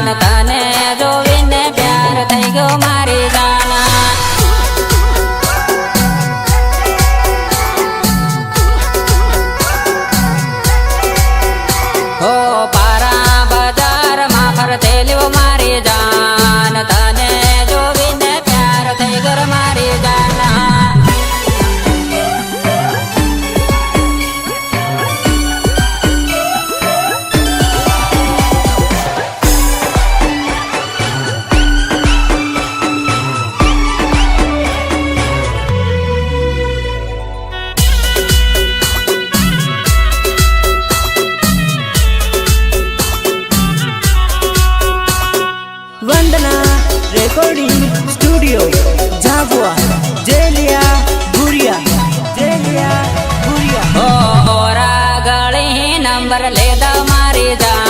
જાન તને જોવીને પ્યાર થઈ ગયો મારી જાન હો પારા બજારમાં ફરતે લ્યો મારી જાન તને જોવીને પ્યાર થઈ ગયો મારી જાન वंदना रेकॉर्डिंग स्टूडियो झाबुआ जेलिया भूरिया ओ ओरा गली नंबर ले दा मारी जान